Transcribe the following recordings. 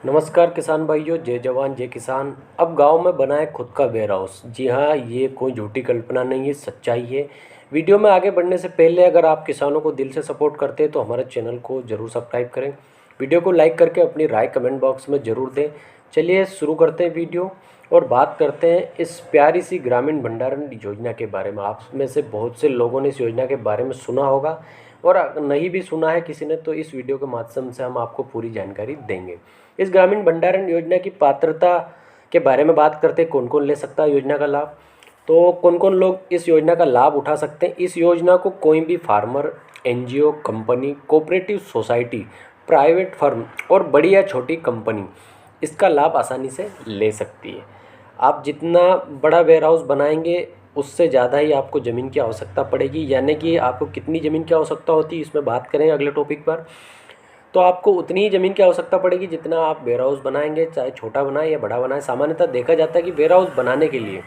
नमस्कार किसान भाइयों, जय जवान जय किसान। अब गांव में बना है खुद का वेयर हाउस। जी हाँ, ये कोई झूठी कल्पना नहीं है, सच्चाई है। वीडियो में आगे बढ़ने से पहले अगर आप किसानों को दिल से सपोर्ट करते हैं तो हमारे चैनल को ज़रूर सब्सक्राइब करें। वीडियो को लाइक करके अपनी राय कमेंट बॉक्स में ज़रूर दें। चलिए शुरू करते हैं वीडियो और बात करते हैं इस प्यारी सी ग्रामीण भंडारण योजना के बारे में। आप में से बहुत से लोगों ने इस योजना के बारे में सुना होगा और नहीं भी सुना है किसी ने, तो इस वीडियो के माध्यम से हम आपको पूरी जानकारी देंगे। इस ग्रामीण भंडारण योजना की पात्रता के बारे में बात करते हैं, कौन कौन ले सकता है योजना का लाभ। तो कौन कौन लोग इस योजना का लाभ उठा सकते हैं। इस योजना को कोई भी farmer, NGO, company, cooperative society, private firm और बड़ी या छोटी कंपनी इसका लाभ आसानी से ले सकती है। आप जितना बड़ा वेयर हाउस बनाएंगे उससे ज़्यादा ही आपको ज़मीन की आवश्यकता पड़ेगी। यानी कि आपको कितनी ज़मीन की आवश्यकता होती है इसमें बात करें अगले टॉपिक पर। तो आपको उतनी ही ज़मीन की आवश्यकता पड़ेगी जितना आप वेयर हाउस बनाएंगे, चाहे छोटा बनाए या बड़ा बनाए। सामान्यतः देखा जाता है कि वेयर हाउस बनाने के लिए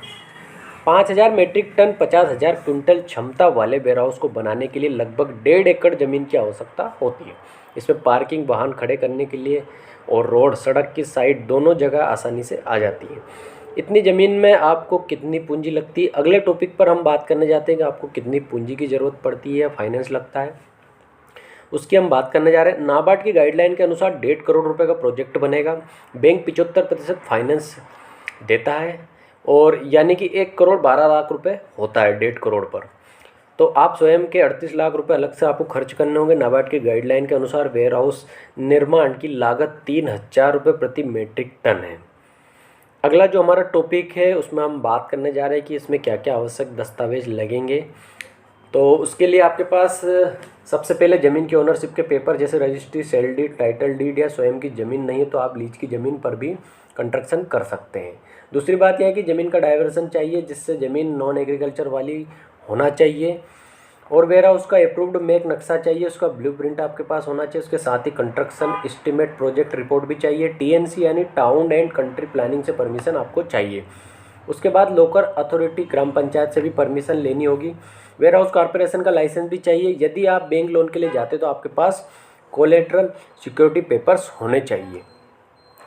5,000 मीट्रिक टन 50,000 क्विंटल क्षमता वाले वेयर हाउस को बनाने के लिए लगभग 1.5 एकड़ ज़मीन की आवश्यकता होती है। इसमें पार्किंग, वाहन खड़े करने के लिए और रोड, सड़क की साइड दोनों जगह आसानी से आ जाती है। इतनी ज़मीन में आपको कितनी पूंजी लगती है, अगले टॉपिक पर हम बात करने जाते हैं कि आपको कितनी पूंजी की ज़रूरत पड़ती है, फाइनेंस लगता है, उसकी हम बात करने जा रहे हैं। नाबार्ड की गाइडलाइन के अनुसार 1.5 करोड़ रुपए का प्रोजेक्ट बनेगा। बैंक 75% फाइनेंस देता है और यानी कि 1,12,00,000 रुपये होता है 1.5 करोड़ पर। तो आप स्वयं के 38 लाख रुपए अलग से आपको खर्च करने होंगे। नाबार्ड की गाइडलाइन के अनुसार वेयर हाउस निर्माण की लागत 3,000 रुपये प्रति मीट्रिक टन है। अगला जो हमारा टॉपिक है उसमें हम बात करने जा रहे हैं कि इसमें क्या क्या आवश्यक दस्तावेज लगेंगे। तो उसके लिए आपके पास सबसे पहले ज़मीन की ओनरशिप के पेपर जैसे registry, sale deed, title deed या स्वयं की ज़मीन नहीं है तो आप लीज की ज़मीन पर भी कंस्ट्रक्शन कर सकते हैं। दूसरी बात यह है कि ज़मीन का डाइवर्सन चाहिए जिससे ज़मीन नॉन एग्रीकल्चर वाली होना चाहिए। और वेयर हाउस का अप्रूव्ड मेक नक्शा चाहिए, उसका ब्लूप्रिंट आपके पास होना चाहिए। उसके साथ ही कंस्ट्रक्शन एस्टीमेट प्रोजेक्ट रिपोर्ट भी चाहिए। टीएनसी यानी टाउन एंड कंट्री प्लानिंग से परमिशन आपको चाहिए। उसके बाद लोकल अथॉरिटी, ग्राम पंचायत से भी परमिशन लेनी होगी। वेयर हाउस कॉर्पोरेशन का लाइसेंस भी चाहिए। यदि आप बैंक लोन के लिए जाते हो तो आपके पास कोलेटरल सिक्योरिटी पेपर्स होने चाहिए।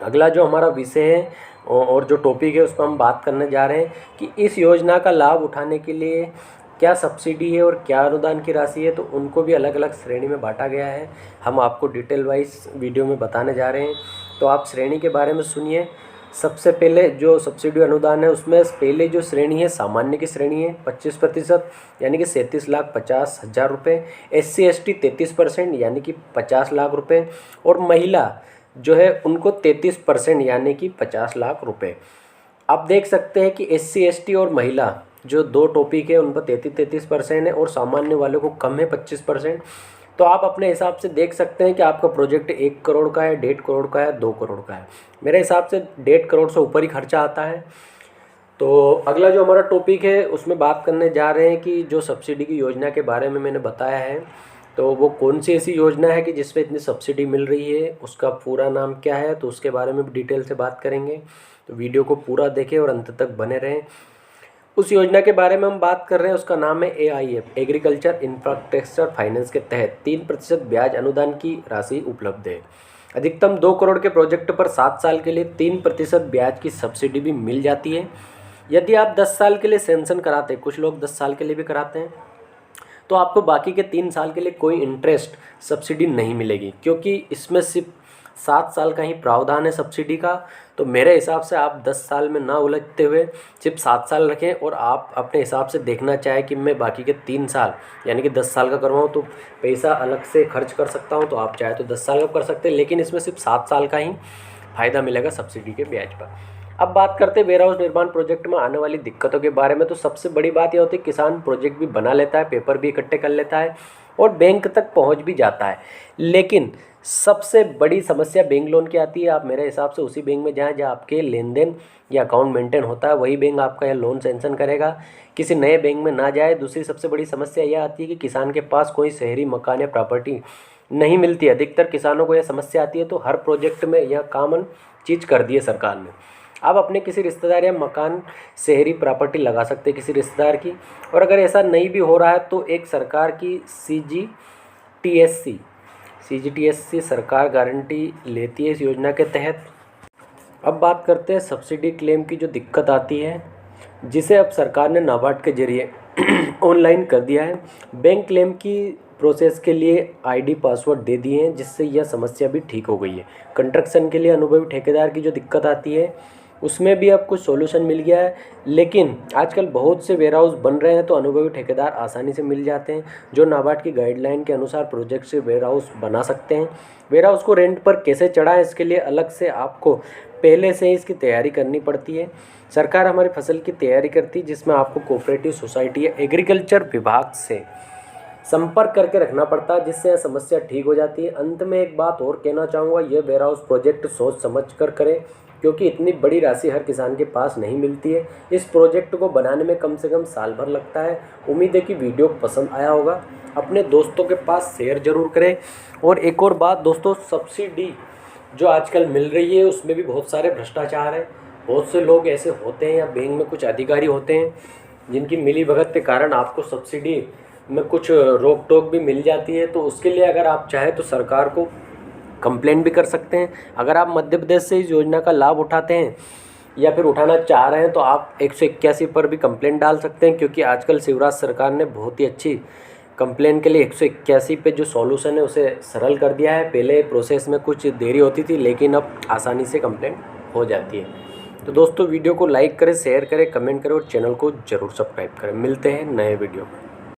अगला जो हमारा विषय है और जो टॉपिक है उस पर हम बात करने जा रहे हैं कि इस योजना का लाभ उठाने के लिए क्या सब्सिडी है और क्या अनुदान की राशि है। तो उनको भी अलग अलग श्रेणी में बांटा गया है। हम आपको डिटेल वाइज वीडियो में बताने जा रहे हैं। तो आप श्रेणी के बारे में सुनिए। सबसे पहले जो सब्सिडी अनुदान है उसमें पहले जो श्रेणी है सामान्य की श्रेणी है 25% यानी कि 37,50,000 रुपये। SC/ST 33% यानी कि 50 लाख रुपये। और महिला जो है उनको 33% यानी कि 50 लाख रुपये। आप देख सकते हैं कि SC/ST और महिला जो दो टॉपिक है उन पर 33% है और सामान्य वालों को कम है 25%। तो आप अपने हिसाब से देख सकते हैं कि आपका प्रोजेक्ट 1 करोड़ का है, 1.5 करोड़ का है, 2 करोड़ का है। मेरे हिसाब से 1.5 करोड़ से ऊपर ही खर्चा आता है। तो अगला जो हमारा टॉपिक है उसमें बात करने जा रहे हैं कि जो सब्सिडी की योजना के बारे में मैंने बताया है तो वो कौन सी ऐसी योजना है कि जिसमें इतनी सब्सिडी मिल रही है, उसका पूरा नाम क्या है, तो उसके बारे में भी डिटेल से बात करेंगे। तो वीडियो को पूरा देखें और अंत तक बने रहें। उस योजना के बारे में हम बात कर रहे हैं, उसका नाम है AIF, एग्रीकल्चर इंफ्रास्ट्रक्चर फाइनेंस के तहत 3% ब्याज अनुदान की राशि उपलब्ध है। अधिकतम 2 करोड़ के प्रोजेक्ट पर 7 साल के लिए 3% ब्याज की सब्सिडी भी मिल जाती है। यदि आप 10 साल के लिए सैंक्शन कराते हैं, कुछ लोग 10 साल के लिए भी कराते हैं, तो आपको बाकी के 3 साल के लिए कोई इंटरेस्ट सब्सिडी नहीं मिलेगी क्योंकि इसमें सिर्फ 7 साल का ही प्रावधान है सब्सिडी का। तो मेरे हिसाब से आप 10 साल में ना उलझते हुए सिर्फ 7 साल रखें और आप अपने हिसाब से देखना चाहें कि मैं बाकी के 3 साल यानी कि 10 साल का करवाऊँ तो पैसा अलग से खर्च कर सकता हूँ। तो आप चाहे तो 10 साल का कर सकते हैं, लेकिन इसमें सिर्फ 7 साल का ही फ़ायदा मिलेगा सब्सिडी के ब्याज पर। अब बात करते हैं वेयर हाउस निर्माण प्रोजेक्ट में आने वाली दिक्कतों के बारे में। तो सबसे बड़ी बात यह होती है किसान प्रोजेक्ट भी बना लेता है, पेपर भी इकट्ठे कर लेता है और बैंक तक पहुंच भी जाता है, लेकिन सबसे बड़ी समस्या बैंक लोन की आती है। आप मेरे हिसाब से उसी बैंक में जाएं जहाँ आपके लेन देन या अकाउंट मेंटेन होता है, वही बैंक आपका यह लोन सैंक्शन करेगा। किसी नए बैंक में ना जाए। दूसरी सबसे बड़ी समस्या यह आती है कि किसान के पास कोई शहरी मकान या प्रॉपर्टी नहीं मिलती है। अधिकतर किसानों को यह समस्या आती है, तो हर प्रोजेक्ट में यह कॉमन चीज़ कर दी है सरकार ने। आप अपने किसी रिश्तेदार या मकान शहरी प्रॉपर्टी लगा सकते हैं किसी रिश्तेदार की। और अगर ऐसा नहीं भी हो रहा है तो एक सरकार की CGTSC सरकार गारंटी लेती है इस योजना के तहत। अब बात करते हैं सब्सिडी क्लेम की जो दिक्कत आती है, जिसे अब सरकार ने नाबार्ड के जरिए ऑनलाइन कर दिया है। बैंक क्लेम की प्रोसेस के लिए आईडी पासवर्ड दे दिए हैं, जिससे यह समस्या भी ठीक हो गई है। कंस्ट्रक्शन के लिए अनुभवी ठेकेदार की जो दिक्कत आती है, उसमें भी अब कुछ सॉल्यूशन मिल गया है। लेकिन आजकल बहुत से वेयर हाउस बन रहे हैं, तो अनुभवी ठेकेदार आसानी से मिल जाते हैं, जो नाबार्ड की गाइडलाइन के अनुसार प्रोजेक्ट से वेयर हाउस बना सकते हैं। वेयर हाउस को रेंट पर कैसे चढ़ाएं, इसके लिए अलग से आपको पहले से ही इसकी तैयारी करनी पड़ती है। सरकार हमारी फसल की तैयारी करती है, जिसमें आपको कोऑपरेटिव सोसाइटी या एग्रीकल्चर विभाग से संपर्क करके रखना पड़ता है, जिससे यह समस्या ठीक हो जाती है। अंत में एक बात और कहना चाहूँगा, ये वेयर हाउस प्रोजेक्ट सोच समझ कर करें, क्योंकि इतनी बड़ी राशि हर किसान के पास नहीं मिलती है। इस प्रोजेक्ट को बनाने में कम से कम साल भर लगता है। उम्मीद है कि वीडियो पसंद आया होगा। अपने दोस्तों के पास शेयर ज़रूर करें। और एक और बात दोस्तों, सब्सिडी जो आजकल मिल रही है, उसमें भी बहुत सारे भ्रष्टाचार है। बहुत से लोग ऐसे होते हैं या बैंक में कुछ अधिकारी होते हैं, जिनकी मिलीभगत के कारण आपको सब्सिडी में कुछ रोक टोक भी मिल जाती है। तो उसके लिए अगर आप चाहें तो सरकार को कंप्लेंट भी कर सकते हैं। अगर आप मध्य प्रदेश से इस योजना का लाभ उठाते हैं या फिर उठाना चाह रहे हैं, तो आप 181 पर भी कंप्लेंट डाल सकते हैं, क्योंकि आजकल शिवराज सरकार ने बहुत ही अच्छी कंप्लेंट के लिए 181 पे जो सॉल्यूशन है उसे सरल कर दिया है। पहले प्रोसेस में कुछ देरी होती थी, लेकिन अब आसानी से कंप्लेंट हो जाती है। तो दोस्तों, वीडियो को लाइक करें, शेयर करें, कमेंट करें और चैनल को ज़रूर सब्सक्राइब करें। मिलते हैं नए वीडियो में।